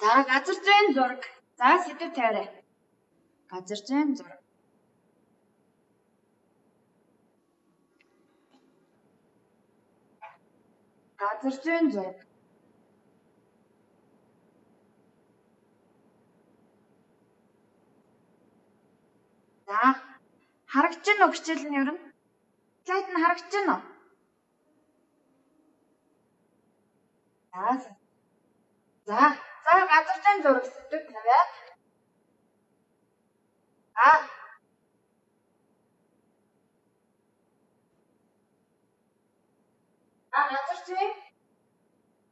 За газар зүйн зураг. За сэдв тавиарай. Газар зүйн зураг. Газар зүйн зураг. За харагдаж байна уу хичээл нь ер нь? Слайд нь харагдаж байна уу? За газар зүйн зураг сэдв тавиа.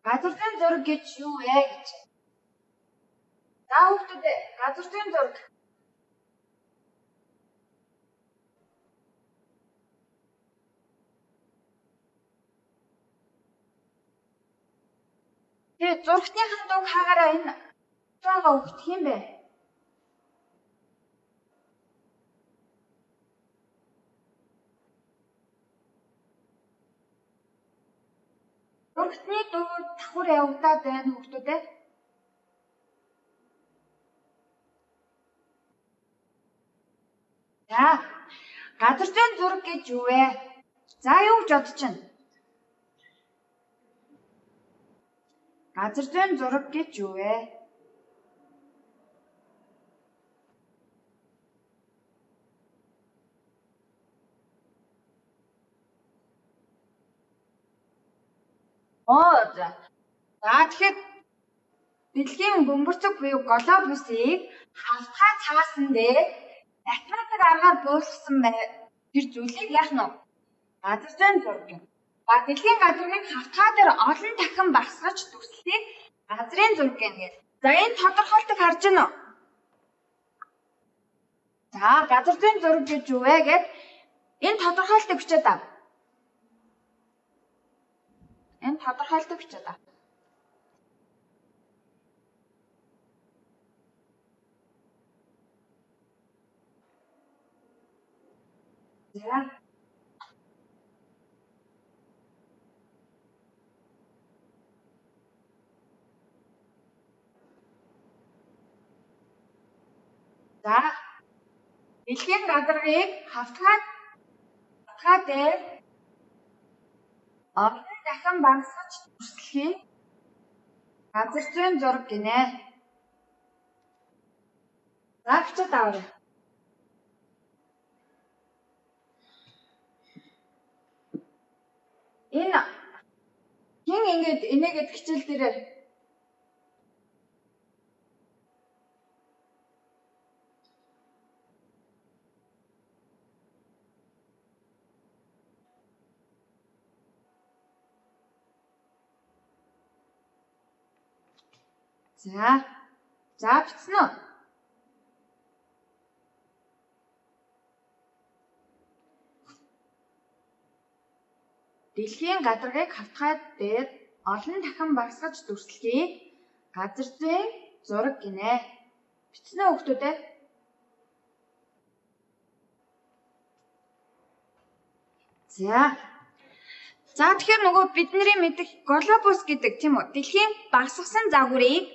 Газар зүйн зураг гэж юу вэ гэж. За хүүхдүүд газар зүйн зураг. Тэгээ зурагтныхын дуг хаагаараа энэ цаага өгдөх юм бэ? Зурагтны дуг давхар явагдаад байна хүүхдүүд ээ. За газар зүйн зураг гэж юу вэ? За юу гэж бодож байна? Газар зүйн зураг гэж юу вэ? За тэгэхээр дэлхийн бөмбөрцөг буюу глобусыг хавтгай цаасан дээр математик аргаар буулгасан тэр зүйлийг яах нь вэ? Газар зүйн зураг гэнэ. За дэлхийн газрыг хавтгай дээр олон дахин багсгаж дүрслэхийг газрын зураг гэнэ. За энэ тодорхойлтыг харж байна уу? За газар зүйн зураг гэж юу вэ гэд энэ тодорхойлтыг бичээд ав. Энэ тодорхойлтыг бичээд ав. За дэлхийн газрыг хавтгай дээр олон дахин багасгаж дүрслэхийг газар зүйн зураг гинэ. За бичээд аваарай. Энэ хин ингэж энийгэд хичээл дээр За бичсэн үү? Дэлхийн газрыг хавтгай дээр олон дахин багасгаж дүрслэхийг газар зүйн зураг гинэ. Бичсэн үү хүүхдүүд ээ? За тэгэхээр нөгөө бидний мэдих глобус гэдэг тийм үү? Дэлхийн багасгасан загварыг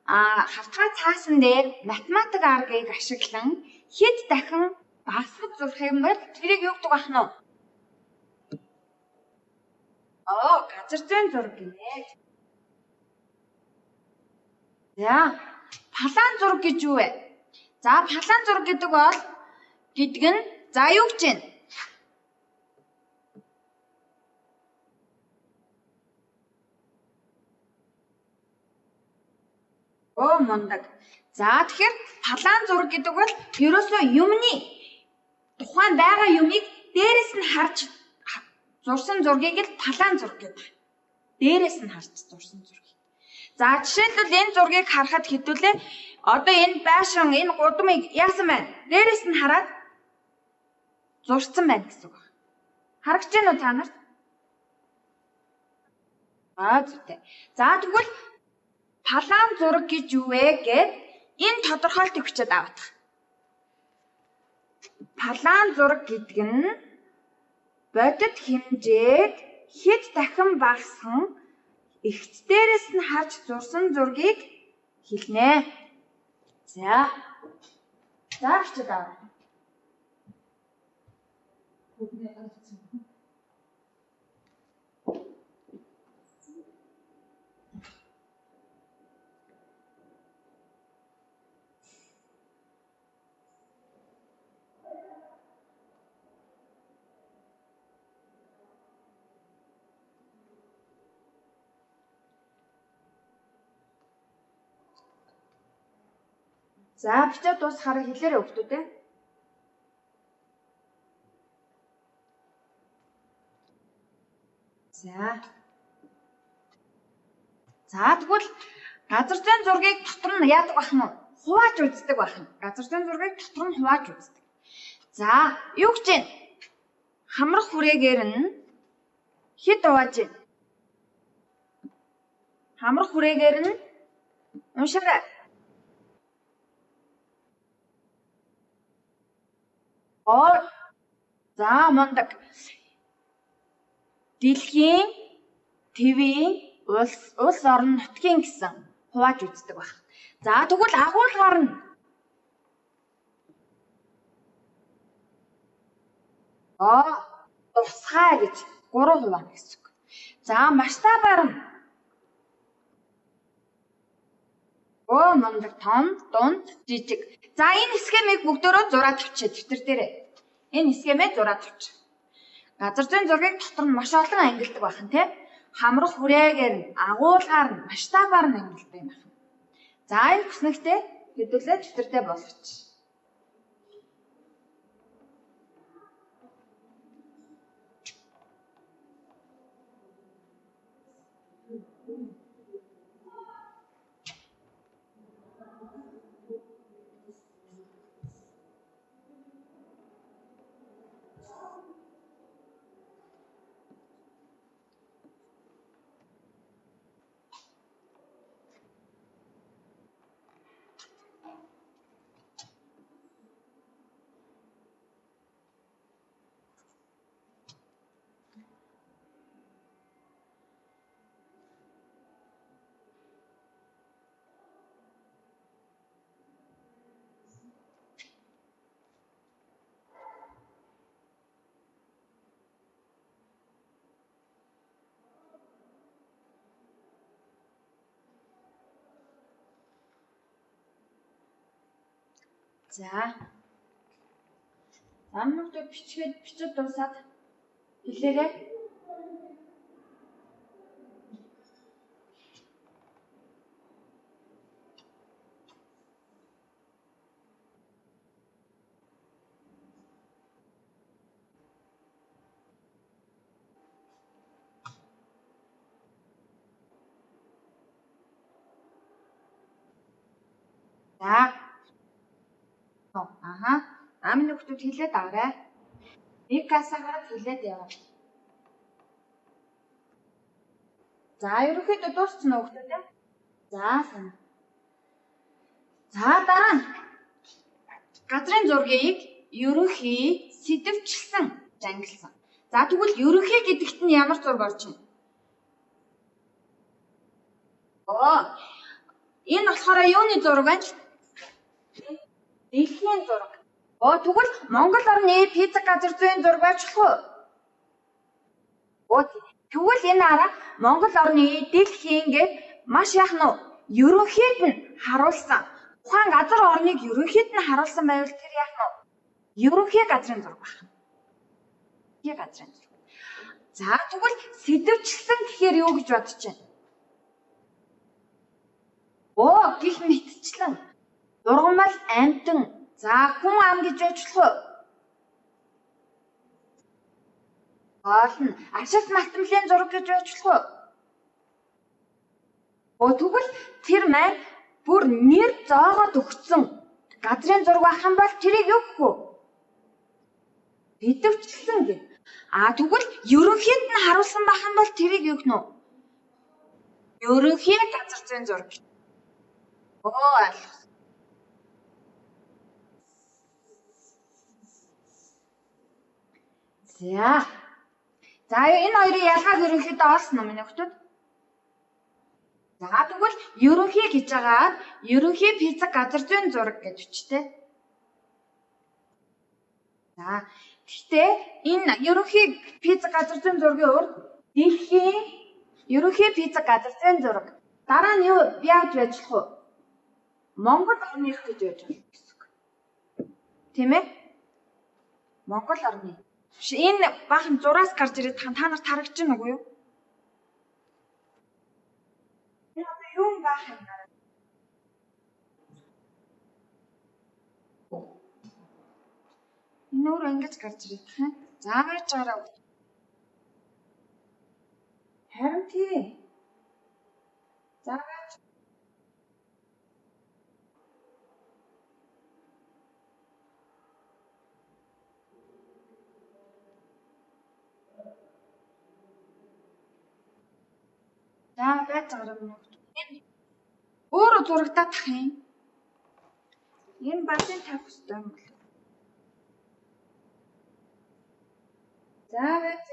хавтгай цаасан дээр математик аргыг ашиглан хэд дахин багасгаж зурх юм бол тэрийг юу гэдэг ах нь вэ? Газар зүйн зураг гинэ. За палаан зураг гэж юу вэ? За палаан зураг гэдэг нь за юу гэж вэ? Мундаг. За тэгэхээр палаан зураг гэдэг бол ерөөсөө юмны тухайн байгаа юмыг дээрээс нь харж зурсан зургийг л палаан зураг гэдэг. Дээрээс нь харж зурсан зураг. За жишээлбэл энэ зургийг харахад хэдүүлээ одоо энэ байшин энэ гудамыг яасан байна? Дээрээс нь хараад зурсан байна гэсэн үг. Харагдаж байна уу та нарт? Зүйтэй. За тэгвэл палаан зураг гэж юу вэ гэд энэ тодорхойлтыг бичээд авах. Палаан зураг гэдэг нь бодит хэмжээд хэд дахин багасхан эгц дээрээс нь харж зурсан зургийг Хэлнэ. За. За бичээд аваа. За бичээд дуусахаараа хэлээрэй хүүхдүүдээ. За. За тэгвэл газар зүйн зургийг дотор нь яадаг байх нь хувааж үздэг байх нь. Газар зүйн зургийг дотор нь хувааж үздэг. За, юу гэж вэ? Хамрах хүрээгээр нь хэд хувааж вэ? Хамрах хүрээгээр нь уншаарай. За мундаг. Дэлхийн, твийн, улс орон нутгийн гэсэн хувааж үздэг байх. За тэгвэл агуулгаар нь тусгай гэж 3 хуваана гэсэн үг. За масштабаар нь мундаг, том, дунд, жижиг. За энэ схемийг бүгдөө зураад авчиж дэвтэр дээрээ. Энэ схемээ зураад авчиж. Газар зүйн зургийг дотор нь маш олон ангилдаг байх нь тий. Хамрах хүрээгээр нь, агуулгаар нь, масштабаар нь ангилдаг юм байна. За энэ бүснэгтээ хэдүүлээ дэвтэртээ болгоч. За. Замнууд бичиж дуусаад хэлээрэй. За. Амны хүүхдүүд хэлээд аваарай. Нэг касагаар хэлээд яваа. За, ерөнхийдөө дууссан уу хүүхдүүд? За, сайн. За, дараа нь газрын зургийг ерөнхий, сэдвчилсэн ангилсан. За, тэгвэл ерөнхий гэдэгт нь ямар зураг орж ийн? Энэ болохоор юуны зураг байна? Дэлхийн зураг. Тэгвэл Монгол орны физик газар зүйн зураг байж болох уу? Тэгвэл энэ арга Монгол орны дэлхийн гээд маш яах нь ерөнхийд нь харуулсан. Тухайн газар орныг ерөнхийд нь харуулсан байвал тэр яах нь ерөнхий газрын зураг байна. Ерөнхий газрын зураг. За тэгвэл сэдвчилсэн гэхээр юу гэж бодож байна? Гих мэтчлэн ургамал амтан за хүн ам гэж байж болох уу? Ашигт малтмлын зураг гэж байж болох уу? Тэгвэл тэр маань бүр нэр зоогоод өгсөн газрын зураг байх юм бол тэрийг юу гэх вэ? Сэдвчилсэн гэх. Тэгвэл ерөнхийд нь харуулсан байх юм бол тэрийг юу гэх нь? Ерөнхий газар зүйн зураг. Ойлгосон. За. За энэ хоёрын ялгааг ерөнхийдөө олсон уу миний хүүхдүүд? За тэгвэл ерөнхий гэж байгаад ерөнхий пицца газар зүйн зураг гэж үчтэй. За гэхдээ энэ ерөнхий пицца газар зүйн зургийн урд дэлхийн ерөнхий пицца газар зүйн зураг. Дараа нь юу яаж байж болох вэ? Монгол орны их гэж байж болно гэсэн үг. Тийм ээ? Монгол орны. Энэ баахан зураас гарч ирээд та нарт харагдаж байна уу юу? Юу баахан гараад. Энэ өөр ингэж гарч ирээд хаа? Заагаар жаараа. Харин тий. Заагаар За байж байгаа юм. Өөрөө зурагтаад тах юм. Энэ басын тавих хэрэгтэй юм бол. За байж.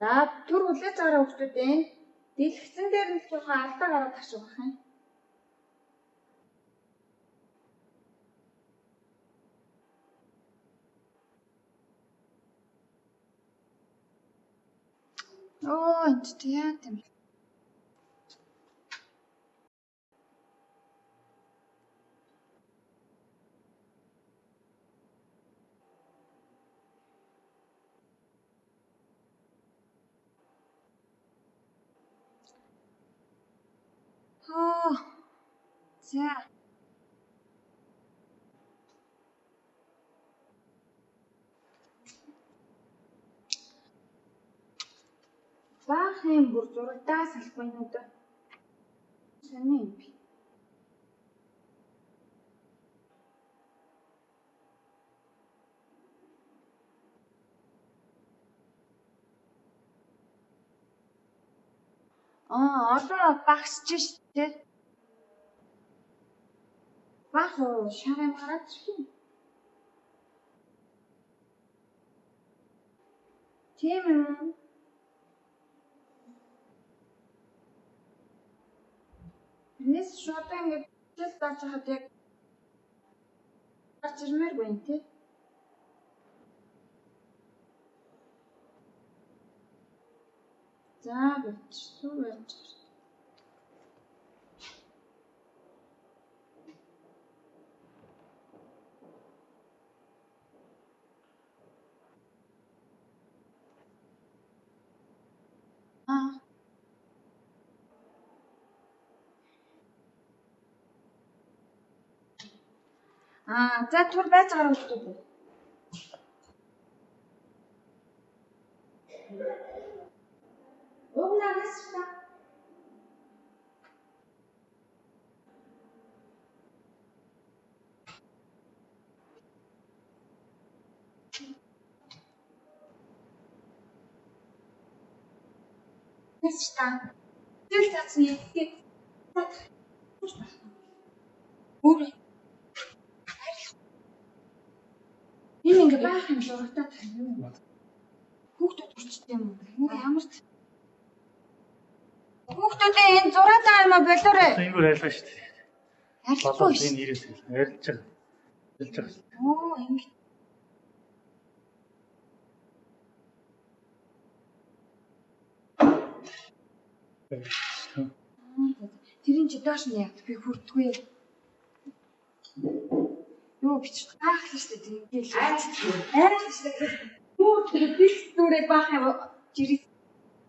За түр хүлээж байгаа хүмүүсийн дэлгэцэн дээр нь жоохон алдаа гараад ташуух юм. Энд яа гэм. За. Баахан бүр зурагдаа салахгүй юм уу? Сони юм би. Одоо багсж штэ. Баах шарам гараад ирэх. Тийм юм. Энэс шууд ингэж жил тааж хаад яг гарч ирмээргүй юм тий. За бич суу байж. За түр байж байгаа хүмүүс. Угнаас та. Нэста. Тэл цацны гээд. Өөр энэ ингэ баахан зурагтаа тань. Хүүхдүүд үрчтэй юм уу? Ямар ч. Хүүхдүүдээ энэ зураатай юм а болоорой. Энгүүр айлгаа шүү дээ. Арилахгүй шүү. Энэ ирээс арилж байгаа. Арилж байгаа. Ингэ. Тэрийн чи доош нь яг би хүрдгүй. Юу бичиж таах л шүү дээ. Ингээл айж шүү дээ. Юу тэр бих дүүрээ баах юм жирис.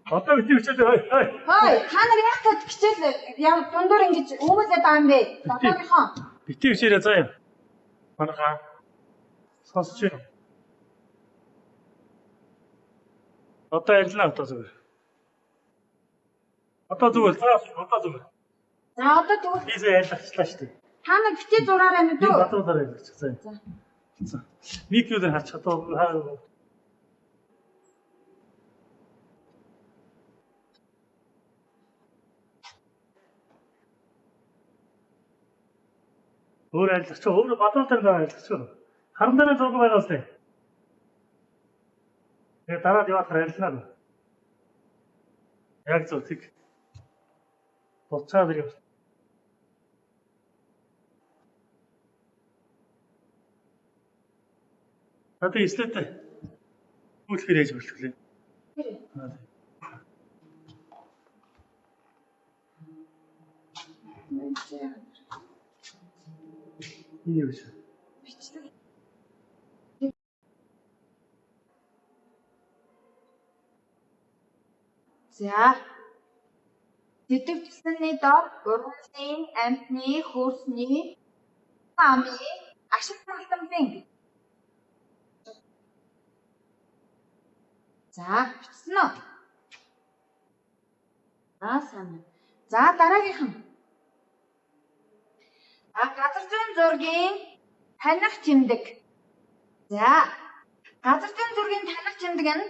Одоо бити хичээлээ хай. Хой, та нар яг тод хичээл яа дундуур ингэж өмөлөд байгаа юм бэ? Дотоогийнхоо. Бити хичээлээ заа юм. Манайхаа сонсож байна. Одоо арилнаа одоо зүгээр. Одоо зүгээр. За одоо тэгвэл би арилгачлаа шүү дээ. та нар бити зураарай мэд үү? Батруудаар арилгачих заа. За. Микроор харчих одоо Өөр айлч өөр бадрал дээр байгаа айлч. Харан дээр зураг байгаа үстэй. Тэгээ дараад яваад харилцана. Яг зөв тэг. Буцаад ирэх. Надад эслэтэй. Үлхэр яаж болчихлээ. Юу вэ? Бичдэг. За. Тэтгэвчсэний дор ургамлын, амьтны, хөрсний, амны, ашиг талтамжийн. За, бичсэн үү? Сайн. За, дараагийнх нь. Газар зүйн зургийн таних тэмдэг. За, газар зүйн зургийн таних тэмдэг нь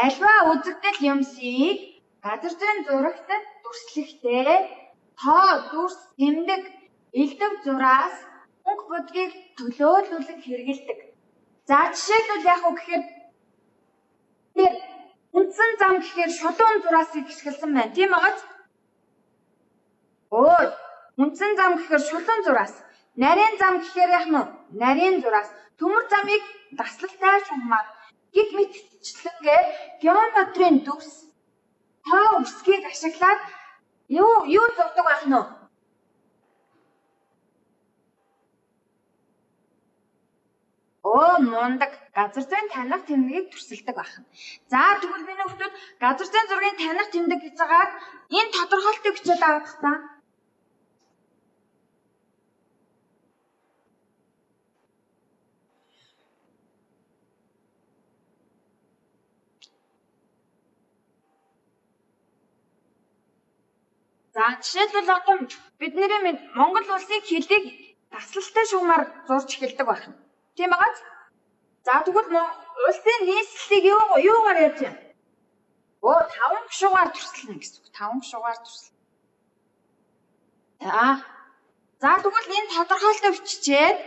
альва үзэгдэл юмсыг газар зүйн зурагт дүрслэхдээ тоо, дүрс, тэмдэг, элдв зураас мөнгө будгийг төлөөлүүлэх хэрэгэлдэг. За, жишээлбэл яг уу гэхээр үндсэн зам гэхээр шулуун зураасыг хишгэлсэн байна. Тийм байгааз? Үндсэн зам гэхээр шулуун зураас. Нарийн зам гэхээр яах нь? Нарийн зураас. Төмөр замыг даслалтай шугамаар гид мэтчлэнгээр геометрийн дүрс тоо үсгийг ашиглаад юу зурдаг байх нь? Мундаг газар зүйн таних тэмдгийг төрсөлдөг байна. За тэгвэл миний хүмүүс газар зүйн зургийн таних тэмдэг гэж байгаа энэ тодорхойлтыг бичээд авах та. За жишээлбэл одоо бидний Монгол улсын хэлийг таслалтай шугамар зурж эхэлдэг байна. Тийм байгааз? За тэгвэл улсын нийслэлийг юугаар яаж юм? 5 гишуугаар төрслөнө гэсэн үг. 5 гишуугаар төрслөнө. За тэгвэл энэ тодорхойлолтоо биччихээд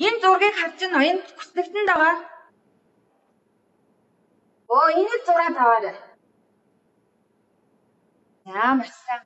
энэ зургийг харж байна. Энэ бүсдэгтэнд байгаа. Энийг зураад аваарай. Маш сайн.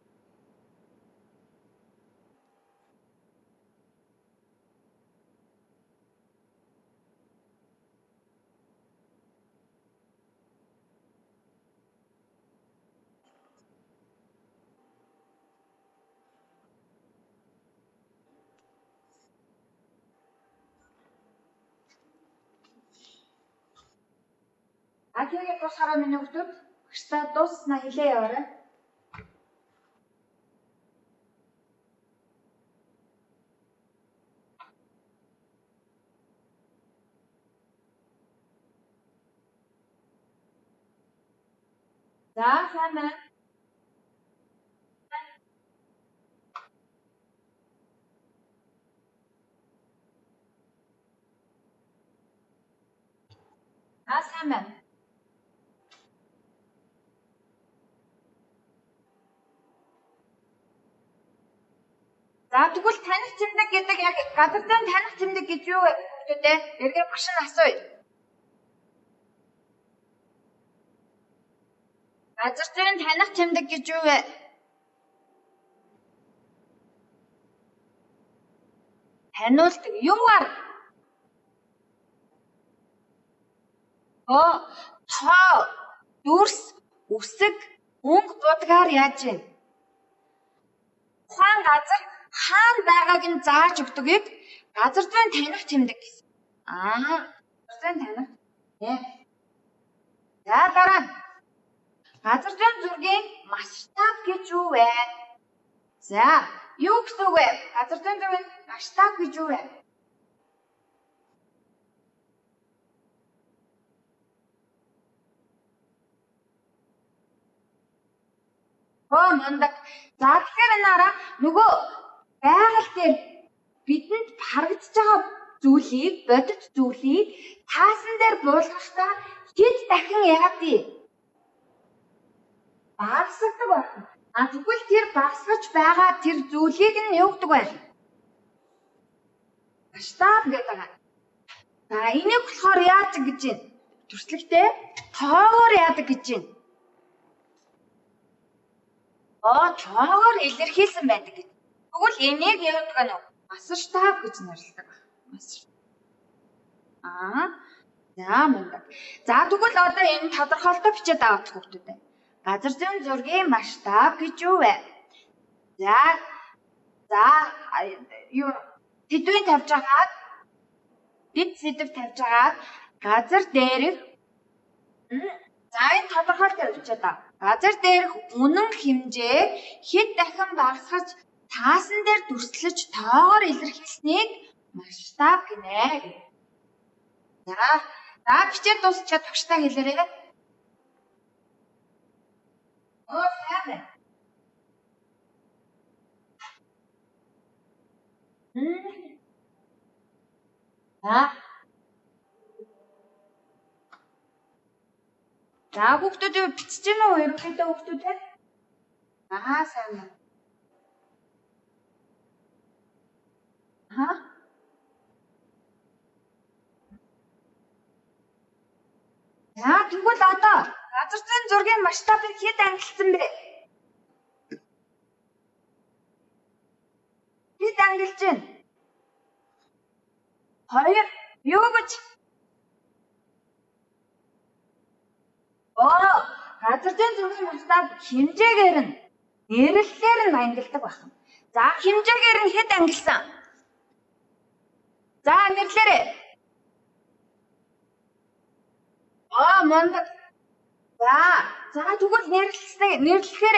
Тэгээд дуусахаараа миний хүмүүс багштай дуусснаа хэлээ яваарай. За сайн байна. Сайн байна. За тэгвэл таних тэмдэг гэдэг яг газар зүйн таних тэмдэг гэж юу вэ? Эргээд багш нь асууя. Газар зүйн таних тэмдэг гэж юу вэ? Таниулдаг юугаар? Тоо, дүрс, үсэг, өнгө будгаар яаж вэ? Тухайн газар хаана байгааг нь зааж өгдөгийг газар зүйн таних тэмдэг гэсэн. Газар зүйн таних. За дараа. Газар зүйн зургийн масштаб гэж юу вэ? За, юу гэсэн үг вэ? Газар зүйн зургийн масштаб гэж юу вэ? Мундаг. За тэгэхээр энаараа нөгөө байгаль дээр бидэнд харагдаж байгаа зүйлийг, бодит зүйлийг таасан дээр буулгахдаа хэд дахин яадыг багасгадаг байна. Тэгвэл тэр багасгаж байгаа тэр зүйлийг нь юу гэдэг вэ? Масштаб гэдэг. За энийг болохоор яаж гэж байна? Төрслөгтэй тоогоор яадаг гэж байна. Тоогоор илэрхийлсэн байдаг гэж. Тэгвэл энийг яадаг нь масштаб гэж нэрлэдэг. За мундаг. За тэгвэл одоо энэ тодорхойлолтоо бичээд авах хүүхдүүд. Газар зүйн зургийн масштаб гэж юу вэ? За юу сэдвийг тавьж агаад дэд сэдв тавьж агаад газар дээрх за энэ тодорхойлолтоо бичээд ав. Газар дээрх үнэн хэмжээ хэд дахин багасгаж таасан дээр дүрслэж тоогоор илэрхийлсэнийг масштаб гэнэ. За бичээд дуусчаад багштай хэлээрэй. Сайн. За хүүхдүүд юу бичиж гэнэ үү? Ерөнхийдөө хүүхдүүд ээ? Сайн байна. Тэгвэл одоо газар зүйн зургийн масштабыг хэд ангилсан бэ? Хэд ангилж байна? 2 юу гэж? Газар зүйн зургийн масштаб хэмжээгээр нь нэрлэлээр нь ангилдаг байна. За хэмжээгээр нь хэд ангилсан? За нэрлэлээрээ. Мундаг. За тэгвэл нэрлэхээр.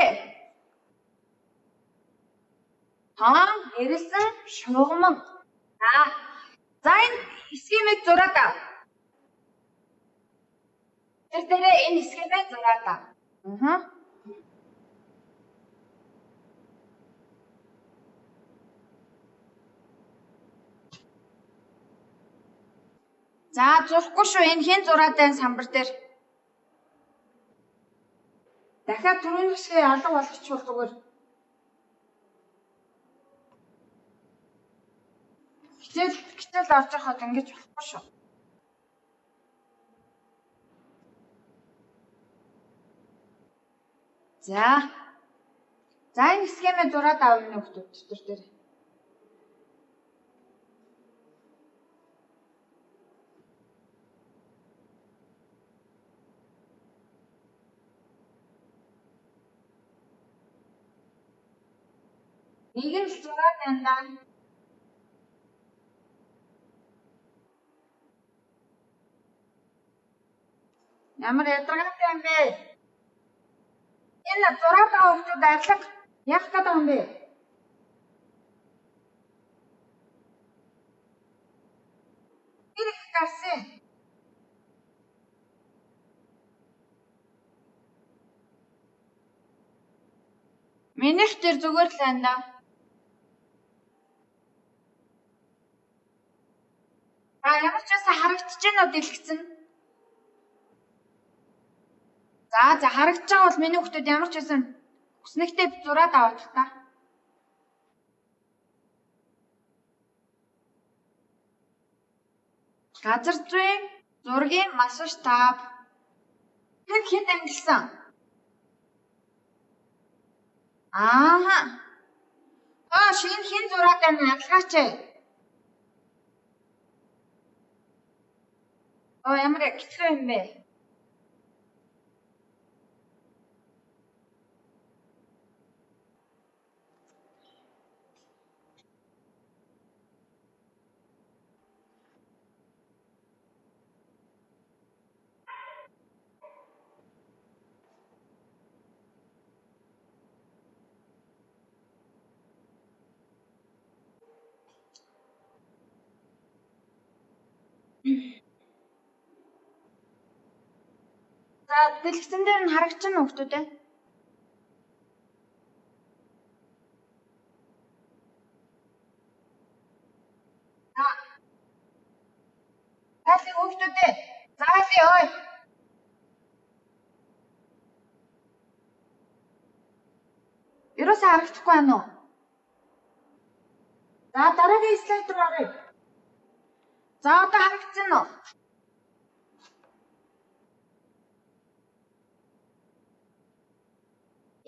Нэрлсэн шугамн. За энэ схемийг зураад ав. Тэрээрээ энэ схемийг зураад ав. За зурхгүй шүү. Энэ хэн зураад байна самбар дээр? Дахиад түрүүний хэсгээ алга болгочихвол зүгээр. Хичээл орж байхад ингэж болохгүй шүү. За энэ схемээ зураад авъя минь хүүхдүүд дотор дээр. Нэг нь зураад байна даа. Ямар ядаргатай юм бэ? Энэ зураад байгаа хүмүүс арилга яах гэдэг юм бэ? Ирэх гарсан. Минийх дээр зүгээр л байна да. Ямар ч байсан харагдаж байна уу дэлгэцэн? За харагдаж байгаа бол миний хүүхдүүд ямар ч байсан хүснэгтэй зураад авах та. Газар зүйн зургийн масштаб хэд ангилсан? Шинэ хэн зураад байна ялгаач. Ямар хэцүү юм бэ? За дэлгэцэн дээр нь харагдаж байна уу хүүхдүүд ээ? Заалын хүүхдүүд ээ. Заалын ой. Ерөөсөө харагдахгүй байна уу? За дараагийн слайд руу оръё. За одоо харагдсан уу?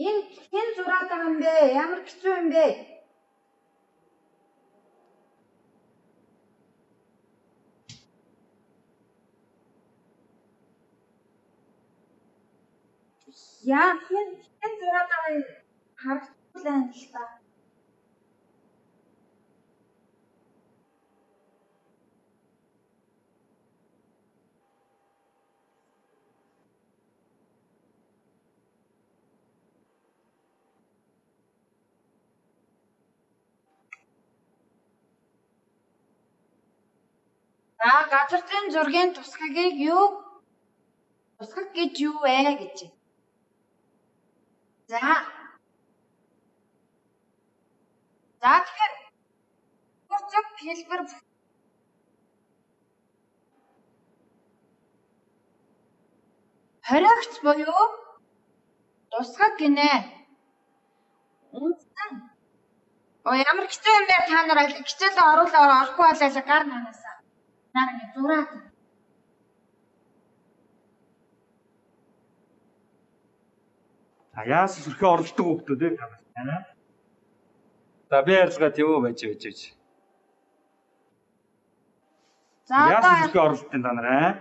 Энэ хэн зураад байгаа юм бэ? Ямар хэцүү юм бэ? Яа, хэн зураад байгаа юм харагдсан л та. За газар зүйн зургийн тусгагийг тусгаг гэж юу вэ гэж. За тэгэхээр тусгаг хэлбэр хоригц буюу тусгаг гинэ. Үндсэн. Ямар хэцүү юм бэ та нар хичээлээ орохгүй болоо гар нанаасаа. Нарыг зураад. За яасан сүрхээ оролдог хүмүүс ээ байна. За би ярьцгаа тийм үү байж. За яасан сүрхээ оролдсон та нар аа?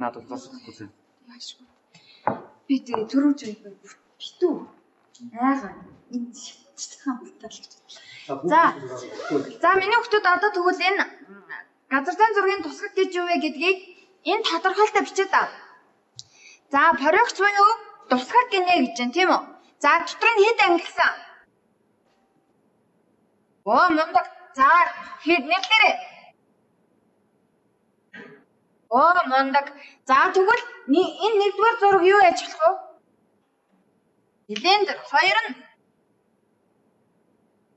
Надад тасахгүй. Би тэгээ төрөөж байв. Битүү. Яагаад энэ хам бутал. За миний хүмүүс одоо тэгвэл энэ газар зүйн зургийн тусгаг гэж юу вэ гэдгийг энэ тодорхойлолтоо бичээд ав. За хоригц буюу тусгаг гинэ гэж байна тийм үү? За дотор нь хэд ангилсан? Мундаг. За хэд нэрлэрээ? Мундаг. За тэгвэл энэ нэгдүгээр зураг юу яж болох вэ? Цилиндр 2 нь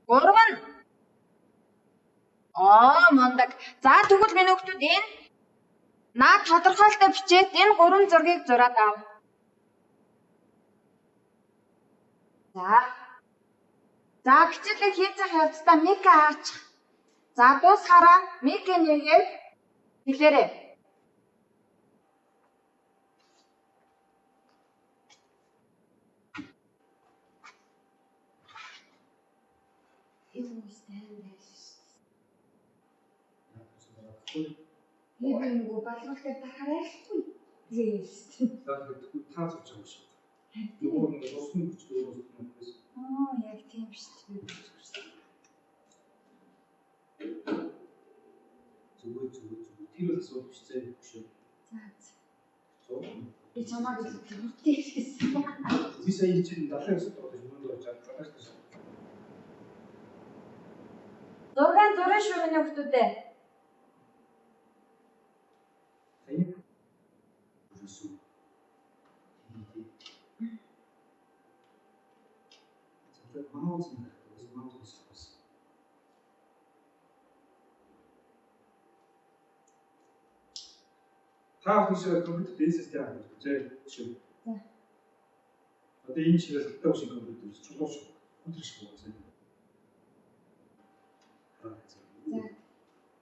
3 нь мундаг. За тэгвэл миний хүмүүс энэ наад тодорхойлолтоо бичээд энэ 3 зургийг зураад ав. За хичээлээ хийж явцдаа Мика аач. За дуусгараа Мика нэгээд хэлээрэй. Эвгүй балгуултай тахаарахгүй. Зээс. Та зурж байгаа шүү. Нөгөө нэг усан хүч өөрөө байна. Яг тийм шүү дээ. Зүгээр. Тэр бас асуудал биш зэ шүү. За. Би чамайг зүгтээ хэлсэн. Би сая чинь 79 доллар мөнгө очоод байгаа шүү. Зургийн шүү миний хүмүүстээ. Та бүхэн компьютер дэсэстэй аа гэж шүү. Одоо энэ чигээр хатаа шиг компьютер чулуу шүү. Компьютер шиг байна.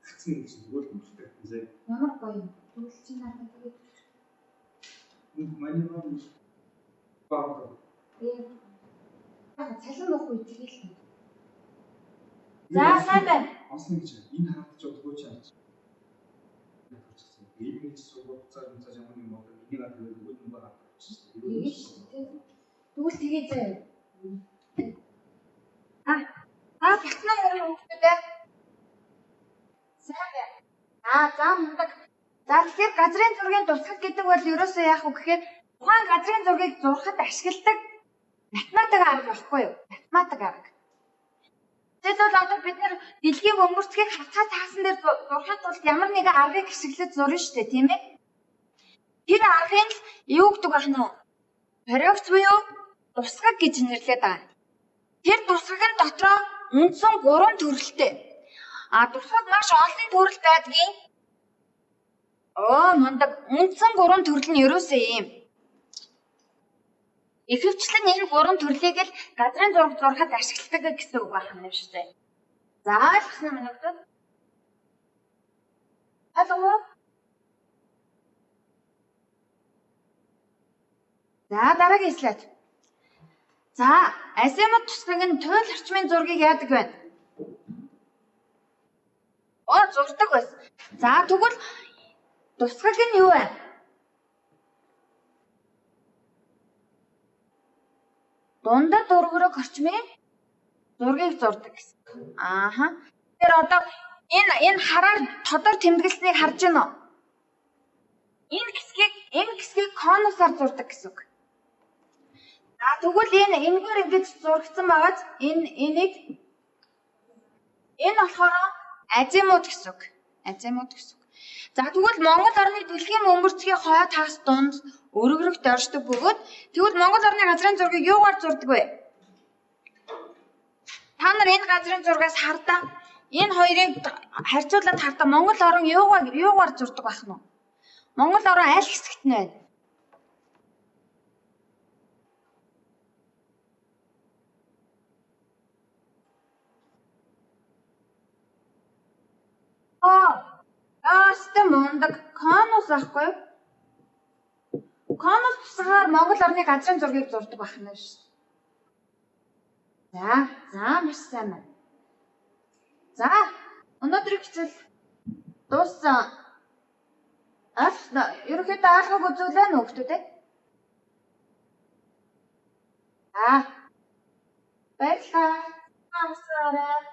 Хацсан гэж зүгээр компьютер гэсэн. Ямар гоё юм. Тэгвэл чи надад тэгээд Манай маань баа. цалин өгөхгүй тэгэл. За сайхан. Осно гэж энэ хаалтж удахгүй ч аа. Ийм сургууль цааш ямар юм бол энийг аваад өгөх юм байна. Тэгвэл тэгээ заяа. Багтнаа ярих хүмүүстэй. Сайхан. За мундаг. За тэгэхээр газрын зургийн тусгал гэдэг бол ерөөсөө яах вэ гэхээр тухайн газрын зургийг зурхад ашигладаг математик арга болохгүй юу? Математик арга. Тэгэд бол одоо бид нэр дэлхийн бөмбөрцгийг хацаа цаасан дээр зурхад бол ямар нэгэн аргыг ашиглаж зурна шүү дээ, тийм ээ? Тэр аргыг юу гэдэг байх нь вэ? Хоригц буюу тусгаг гэж нэрлэдэг байгаа. Тэр тусгаг нь дотроо үндсэн 3 төрөлтэй. Тусгаг маш олон төрөл байдгийн. Мундаг. Үндсэн 3 төрөл нь ерөөсөө ийм. Ихэвчлэн энэ 3 төрлийг л газрын зураг зурхад ашигладаг гэсэн үг байна шүү дээ. За ойлгосон юм уу? Алуу. За дараагийн слайд. За, азимут тусгыг нь туйл орчмын зургийг яадаг вэ? Зурдаг байсан. За, тэгвэл тусгыг нь юу вэ? Дундад өргөрөг орчмын зургийг зурдаг гэсэн. Ааха. Тэр одоо энэ хараар тодор тэмдэглэснийг харж байна уу? Энэ хэсгийг конусаар зурдаг гэсэн үг. За тэгвэл энэгээр ингэж зурагдсан байгааз энэ болохоор азимут гэсэн үг. Азимут гэсэн үг. За тэгвэл Монгол орны дэлхийн бөмбөрцгийн хойд хагас дунд өргөрөгт оршдог бөгөөд тэгвэл Монгол орны газрын зургийг юугаар зурдаг вэ? Та нар энэ газрын зургаас хардаа энэ хоёрыг харьцуулаад хардаа Монгол орн юугаар зурдаг байх нь вэ? Монгол орн аль хэсэгт нь байна? Ястэ мундаг конус ахгүй. Конус тусгаар Монгол орны газрын зургийг зурдаг байх нь шүү. За маш сайн байна. За өнөөдрийн хичээл дууссан. Ерөнхийдөө алгыг үзүүлээ нөө хүмүүстээ. Баярлалаа. Амсаарай.